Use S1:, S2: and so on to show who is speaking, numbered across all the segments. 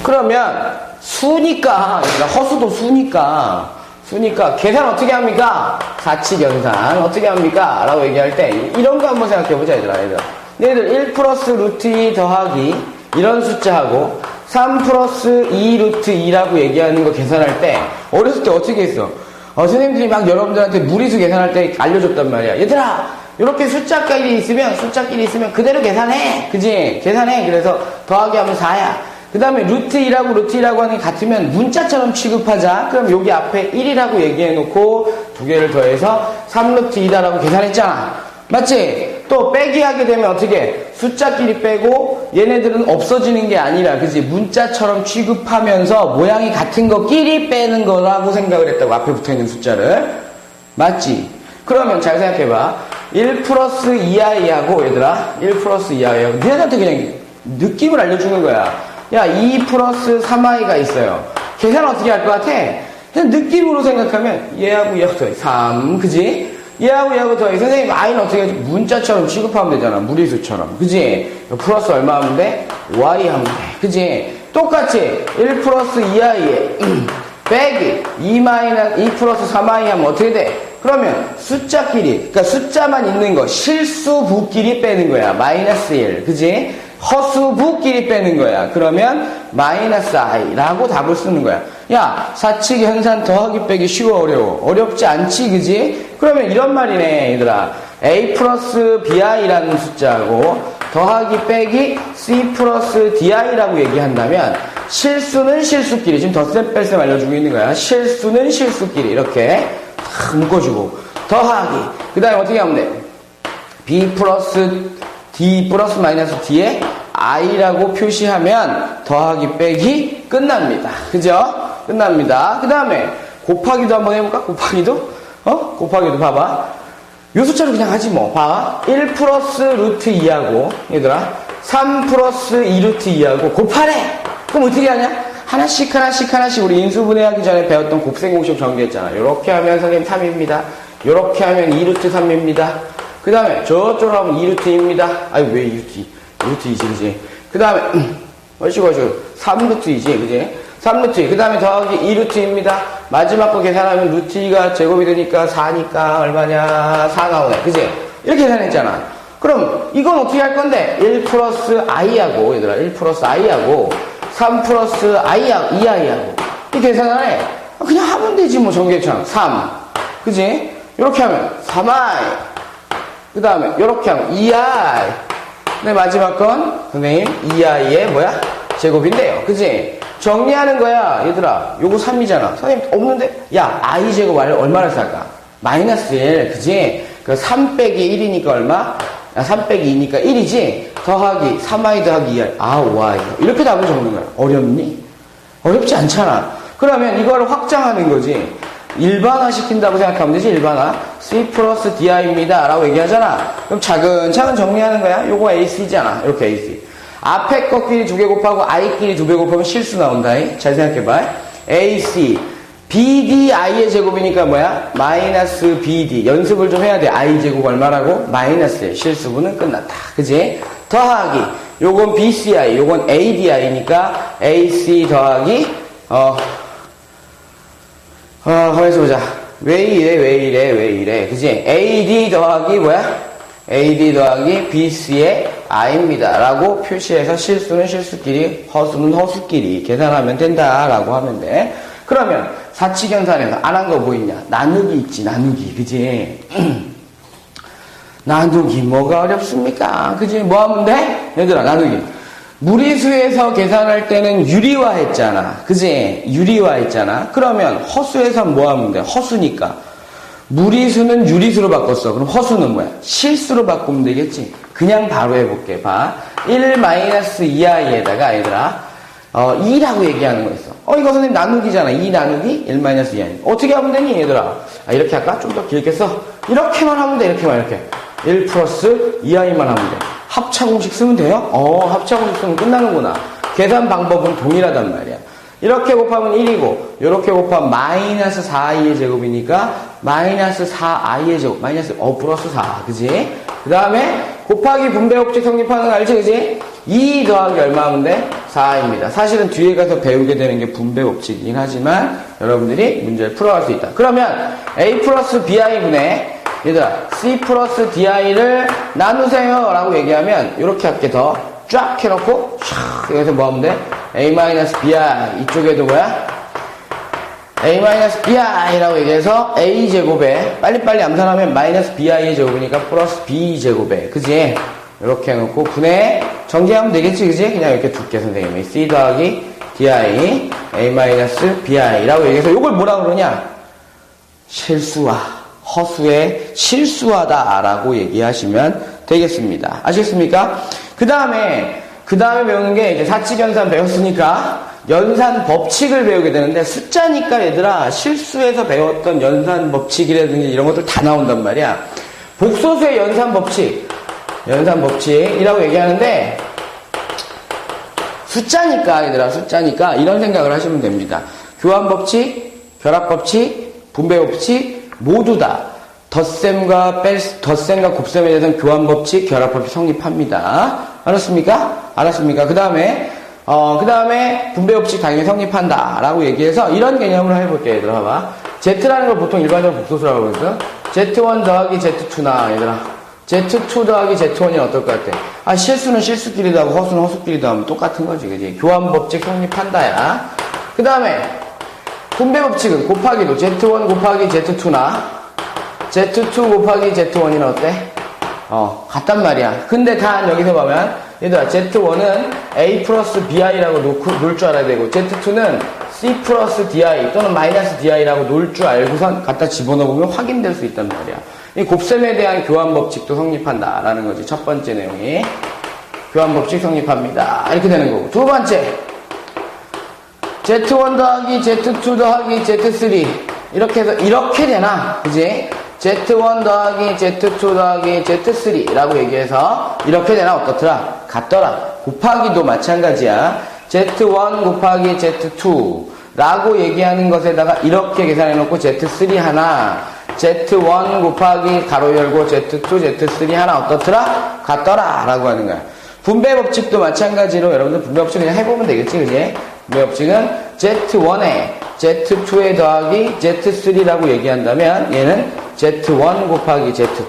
S1: 그러면 수니까, 허수도 수니까 계산 어떻게 합니까? 사칙연산 어떻게 합니까? 라고 얘기할 때 이런 거 한번 생각해보자 얘들아. 얘들 1 플러스 루트 2 더하기 이런 숫자하고 3 플러스 2 루트 2라고 얘기하는 거 계산할 때 어렸을 때 어떻게 했어? 선생님들이 막 여러분들한테 무리수 계산할 때 알려줬단 말이야. 얘들아 이렇게 숫자끼리 있으면 그대로 계산해. 그지? 계산해. 그래서 더하기 하면 4야. 그 다음에 루트 2라고 하는 게 같으면 문자처럼 취급하자. 그럼 여기 앞에 1이라고 얘기해놓고 두 개를 더해서 3루트 2다라고 계산했잖아. 맞지? 또 빼기 하게 되면 어떻게? 숫자끼리 빼고 얘네들은 없어지는 게 아니라 그지? 문자처럼 취급하면서 모양이 같은 거끼리 빼는 거라고 생각을 했다고. 앞에 붙어있는 숫자를. 맞지? 그러면 잘 생각해봐. 1 플러스 2i하고 얘들아 1 플러스 2i하고 얘네한테 그냥 느낌을 알려주는 거야. 야, 2 플러스 3i가 있어요. 계산 어떻게 할 것 같아? 그냥 느낌으로 생각하면 얘하고 얘하고 더해. 3, 그지? 얘하고 더해. 선생님, i는 어떻게 하지? 문자처럼 취급하면 되잖아. 무리수처럼. 그지? 플러스 얼마 하면 돼? y 하면 돼. 그지? 똑같이 1 플러스 2i에 빼기 2 플러스 3i 하면 어떻게 돼? 그러면 숫자끼리, 그러니까 숫자만 있는 거, 실수부끼리 빼는 거야. 마이너스 1. 그지? 허수부끼리 빼는 거야. 그러면 마이너스 i라고 답을 쓰는 거야. 야, 사칙 현산 더하기 빼기 쉬워 어려워? 어렵지 않지, 그지? 그러면 이런 말이네, 얘들아. a 플러스 bi라는 숫자하고 더하기 빼기 c 플러스 di라고 얘기한다면 실수는 실수끼리, 지금 덧셈 뺄셈 알려주고 있는 거야. 실수는 실수끼리 이렇게 탁 묶어주고 더하기, 그 다음에 어떻게 하면 돼? b 플러스 d 플러스 마이너스 d에 i라고 표시하면 더하기 빼기 끝납니다. 그죠? 끝납니다. 그 다음에 곱하기도 한번 해볼까? 곱하기도 봐봐. 요 숫자로 그냥 하지 뭐. 봐. 1 플러스 루트 2하고 얘들아 3 플러스 2 루트 2하고 곱하래. 그럼 어떻게 하냐? 하나씩 우리 인수분해하기 전에 배웠던 곱셈공식 전개했잖아. 요렇게 하면 선생님 3입니다. 요렇게 하면 2 루트 3입니다. 그 다음에 저쪽으로 하면 2루트 2입니다. 아니 왜 2루트 2? 2루트 2지 그지? 그 다음에 얼씨구 3루트 2지 그지? 3루트 2. 그 다음에 더하기 2루트 2입니다. 마지막 거 계산하면 루트 2가 제곱이 되니까 4니까 얼마냐? 4 나오네. 그지? 이렇게 계산했잖아. 그럼 이건 어떻게 할 건데? 1 플러스 i하고 얘들아 1 플러스 i하고 3 플러스 i하고 2i하고 이 계산하네. 그냥 하면 되지 뭐 전개처럼. 3 그지? 이렇게 하면 3i 그 다음에 이렇게 하면 2i. 근데 마지막 건 선생님 2i의 뭐야? 제곱인데요. 그지? 정리하는 거야. 얘들아 요거 3이잖아. 선생님 없는데? 야 i 제곱 얼마를 쓸까? 마이너스 1. 그지? 그 3 빼기 1이니까 얼마? 3 빼기 2니까 1이지? 더하기 3i 더하기 2i. 아 5i. 이렇게 답을 적는 거야. 어렵니? 어렵지 않잖아. 그러면 이거를 확장하는 거지. 일반화 시킨다고 생각하면 되지. 일반화. C 플러스 DI입니다. 라고 얘기하잖아. 그럼 차근차근 정리하는 거야. 요거 AC잖아. 이렇게 AC. 앞에 거끼리 2개 곱하고 I끼리 2배 곱하면 실수 나온다. 잘 생각해봐. AC. BDI의 제곱이니까 뭐야? 마이너스 BD. 연습을 좀 해야 돼. I 제곱 얼마라고? 마이너스. 실수분은 끝났다. 그지? 더하기. 요건 BCI. 요건 ADI니까 AC 더하기, 가만있어 보자. 왜 이래. 그지? AD 더하기 뭐야? AD 더하기 BC의 I입니다. 라고 표시해서 실수는 실수끼리, 허수는 허수끼리 계산하면 된다. 라고 하면 돼. 그러면 사칙연산에서 안 한 거 뭐 있냐? 나누기 있지, 나누기. 그지? 나누기 뭐가 어렵습니까? 그지? 뭐 하면 돼? 얘들아, 나누기. 무리수에서 계산할 때는 유리화 했잖아. 그지? 유리화 했잖아. 그러면 허수에서 뭐 하면 돼? 허수니까. 무리수는 유리수로 바꿨어. 그럼 허수는 뭐야? 실수로 바꾸면 되겠지? 그냥 바로 해볼게. 봐. 1-2i에다가 얘들아 2라고 얘기하는 거 있어. 이거 선생님 나누기잖아. 2 나누기 1-2i. 어떻게 하면 되니 얘들아? 이렇게 할까? 좀 더 길게 써. 이렇게만 하면 돼. 이렇게. 1 플러스 2i만 하면 돼. 합차공식 쓰면 돼요? 합차공식 쓰면 끝나는구나. 계산 방법은 동일하단 말이야. 이렇게 곱하면 1이고, 이렇게 곱하면 마이너스 4i의 제곱이니까, 마이너스 4i의 제곱, 마이너스 플러스 4. 그지? 그 다음에 곱하기 분배 법칙 성립하는 거 알지, 그지? 2 더하기 얼마 하면 돼? 4입니다. 사실은 뒤에 가서 배우게 되는 게 분배 법칙이긴 하지만 여러분들이 문제를 풀어갈 수 있다. 그러면 A 플러스 BI분의 얘들아 C 플러스 DI를 나누세요 라고 얘기하면 이렇게 할게 더 쫙 해놓고 촥 여기서 뭐 하면 돼? A 마이너스 BI 이쪽에도 뭐야? A 마이너스 BI라고 얘기해서 A 제곱에 빨리빨리 암산하면 마이너스 BI의 제곱이니까 플러스 B 제곱에 그지? 이렇게 해놓고 분해 정리하면 되겠지 그지? 그냥 이렇게 둘게 선생님이 C 더하기 DI A 마이너스 BI라고 얘기해서 이걸 뭐라 그러냐? 실수와 허수의 실수하다 라고 얘기하시면 되겠습니다. 아시겠습니까? 그 다음에 배우는 게 이제 사칙연산 배웠으니까 연산 법칙을 배우게 되는데 숫자니까 얘들아 실수해서 배웠던 연산 법칙이라든지 이런 것들 다 나온단 말이야. 복소수의 연산 법칙이라고 얘기하는데 숫자니까 얘들아 숫자니까 이런 생각을 하시면 됩니다. 교환 법칙, 결합 법칙, 분배 법칙 모두 다 덧셈과 곱셈에 대해서는 교환 법칙, 결합 법칙 성립합니다. 알았습니까? 그 다음에 분배 법칙 당연히 성립한다 라고 얘기해서 이런 개념으로 해볼게요. 얘들아 봐봐. Z라는 걸 보통 일반적으로 복소수라고 그러거든. Z1 더하기 Z2나 얘들아 Z2 더하기 Z1이 어떨 것 같아? 아 실수는 실수끼리도 하고 허수는 허수끼리도 하면 똑같은 거지 그지? 교환 법칙 성립한다야. 그 다음에 분배 법칙은 곱하기도 Z1 곱하기 Z2나 Z2 곱하기 Z1이는 어때? 같단 말이야. 근데 단 여기서 보면 얘들아 Z1은 A 플러스 BI라고 놓을 줄 알아야 되고 Z2는 C 플러스 DI 또는 마이너스 DI라고 놓을 줄 알고선 갖다 집어넣으면 확인될 수 있단 말이야. 이 곱셈에 대한 교환 법칙도 성립한다라는 거지. 첫 번째 내용이 교환 법칙 성립합니다. 이렇게 되는 거고. 두 번째 Z1 더하기 Z2 더하기 Z3 이렇게 해서 이렇게 되나? 그지? Z1 더하기 Z2 더하기 Z3라고 얘기해서 이렇게 되나 어떻더라? 같더라. 곱하기도 마찬가지야. Z1 곱하기 Z2라고 얘기하는 것에다가 이렇게 계산해놓고 Z3 하나 Z1 곱하기 가로 열고 Z2 Z3 하나 어떻더라? 같더라 라고 하는 거야. 분배 법칙도 마찬가지로 여러분들 분배 법칙 그냥 해보면 되겠지 그지? 분배 법칙은 Z1에 Z2에 더하기 Z3라고 얘기한다면 얘는 Z1 곱하기 Z2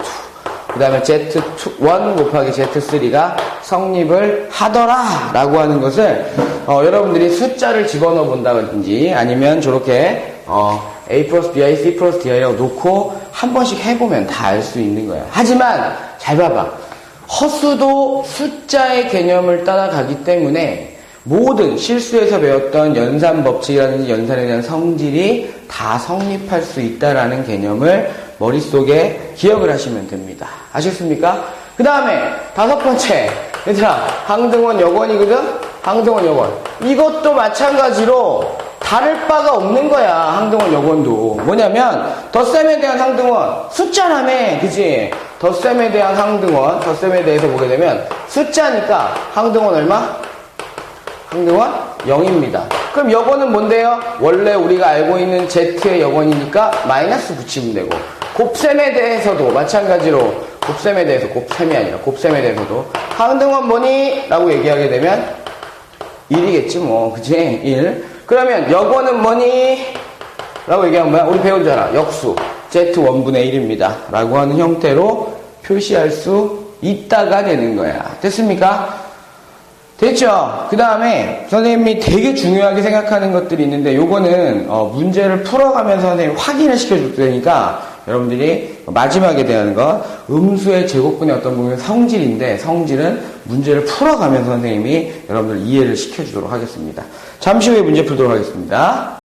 S1: 그 다음에 Z1 곱하기 Z3가 성립을 하더라 라고 하는 것을 여러분들이 숫자를 집어넣어 본다든지 아니면 저렇게 A 플러스 BI, C 플러스 DI라고 놓고 한 번씩 해보면 다 알 수 있는 거야. 하지만 잘 봐봐. 허수도 숫자의 개념을 따라가기 때문에 모든 실수에서 배웠던 연산 법칙이라든지 연산에 대한 성질이 다 성립할 수 있다라는 개념을 머릿속에 기억을 하시면 됩니다. 아셨습니까? 그 다음에 다섯 번째 얘들아 항등원 여건이거든? 항등원 여건 이것도 마찬가지로 다를 바가 없는 거야. 항등원 여건도 뭐냐면 덧셈에 대한 항등원 숫자라며 그지? 덧셈에 대한 항등원 덧셈에 대해서 보게 되면 숫자니까 항등원 얼마? 항등원 0입니다. 그럼 여건은 뭔데요? 원래 우리가 알고 있는 Z의 여건이니까 마이너스 붙이면 되고 곱셈에 대해서도 마찬가지로 곱셈에 대해서 곱셈이 아니라 곱셈에 대해서도 항등원 뭐니? 라고 얘기하게 되면 1이겠지 뭐 그치? 1 그러면 여건은 뭐니? 라고 얘기하면 뭐야? 우리 배우잖아. 역수 Z1분의 1입니다 라고 하는 형태로 표시할 수 있다가 되는 거야. 됐습니까? 됐죠? 그 다음에 선생님이 되게 중요하게 생각하는 것들이 있는데 요거는 문제를 풀어가면서 선생님이 확인을 시켜줄 테니까 여러분들이 마지막에 대한 것 음수의 제곱근의 어떤 부분은 성질인데 성질은 문제를 풀어가면서 선생님이 여러분들 이해를 시켜주도록 하겠습니다. 잠시 후에 문제 풀도록 하겠습니다.